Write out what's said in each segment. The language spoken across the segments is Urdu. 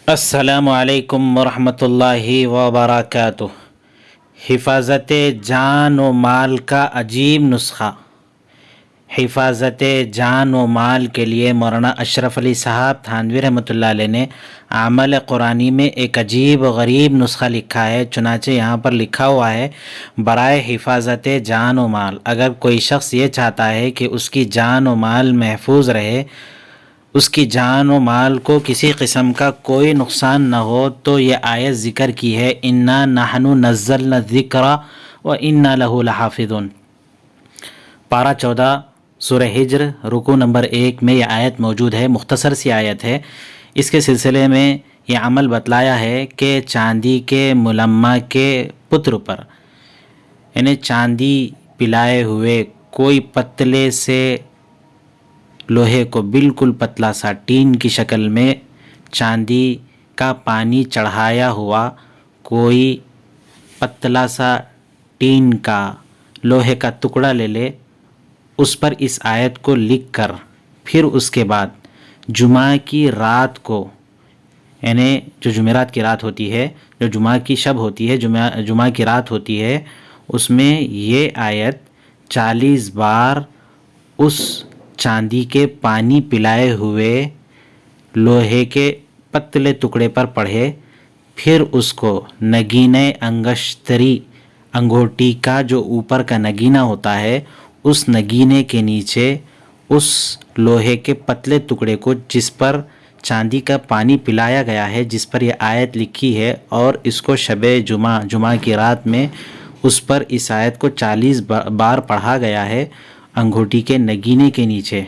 السلام علیکم ورحمۃ اللہ وبرکاتہ۔ حفاظت جان و مال کا عجیب نسخہ۔ حفاظت جان و مال کے لیے مولانا اشرف علی صاحب تھانوی رحمۃ اللہ علیہ نے عمل قرآنی میں ایک عجیب و غریب نسخہ لکھا ہے۔ چنانچہ یہاں پر لکھا ہوا ہے، برائے حفاظت جان و مال، اگر کوئی شخص یہ چاہتا ہے کہ اس کی جان و مال محفوظ رہے، اس کی جان و مال کو کسی قسم کا کوئی نقصان نہ ہو، تو یہ آیت ذکر کی ہے، اِنَّا نَحْنُ نَزَّلْنَا الذِّکْرَ وَإِنَّا لَهُ لَحَافِظُونَ۔ پارہ 14 سورہ ہجر رکوع نمبر 1 میں یہ آیت موجود ہے۔ مختصر سی آیت ہے۔ اس کے سلسلے میں یہ عمل بتلایا ہے کہ چاندی کے ملمہ کے پتر پر، یعنی چاندی پلائے ہوئے کوئی پتلے سے لوہے کو بالکل پتلا سا ٹین کی شکل میں چاندی کا پانی چڑھایا ہوا کوئی پتلا سا ٹین کا لوہے کا ٹکڑا لے لے، اس پر اس آیت کو لکھ کر پھر اس کے بعد جمعہ کی رات کو، یعنی جو جمعرات کی رات ہوتی ہے، جو جمعہ کی شب ہوتی ہے، جمعہ کی رات ہوتی ہے، اس میں یہ آیت 40 بار اس چاندی کے پانی پلائے ہوئے لوہے کے پتلے ٹکڑے پر پڑھے، پھر اس کو نگینے انگشتری، انگوٹی کا جو اوپر کا نگینہ ہوتا ہے، اس نگینے کے نیچے اس لوہے کے پتلے ٹکڑے کو جس پر چاندی کا پانی پلایا گیا ہے، جس پر یہ آیت لکھی ہے، اور اس کو شب جمعہ کی رات میں اس پر اس آیت کو 40 بار پڑھا گیا ہے، انگوٹی کے نگینے کے نیچے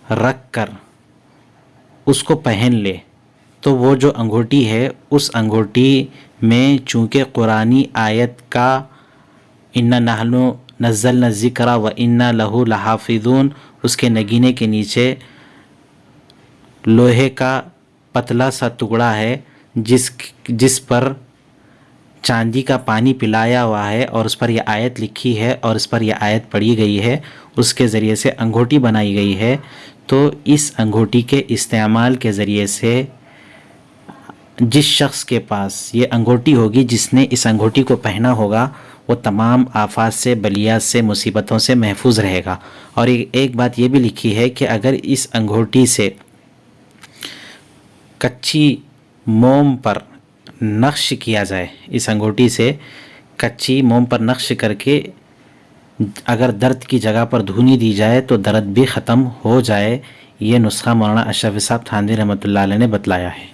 رکھ کر اس کو پہن لے، تو وہ جو انگوٹی ہے، اس انگوٹی میں چونکہ قرآنی آیت کا اِنَّا نَحْنُ نَزَّلْنَا الذِّکْرَ وَإِنَّا لَهُ لَحَافِظُونَ، اس کے نگینے کے نیچے لوہے کا پتلا سا ٹکڑا ہے جس پر چاندی کا پانی پلایا ہوا ہے، اور اس پر یہ آیت لکھی ہے، اور اس پر یہ آیت پڑھی گئی ہے، اس کے ذریعے سے انگوٹی بنائی گئی ہے۔ تو اس انگوٹی کے استعمال کے ذریعے سے جس شخص کے پاس یہ انگوٹی ہوگی، جس نے اس انگوٹی کو پہنا ہوگا، وہ تمام آفات سے، بلیات سے، مصیبتوں سے محفوظ رہے گا۔ اور ایک بات یہ بھی لکھی ہے کہ اگر اس انگوٹی سے کچی موم پر نقش کیا جائے، اس انگوٹی سے کچی موم پر نقش کر کے اگر درد کی جگہ پر دھونی دی جائے تو درد بھی ختم ہو جائے۔ یہ نسخہ مولانا اشرف صاحب تھانوی رحمۃ اللہ علیہ نے بتلایا ہے۔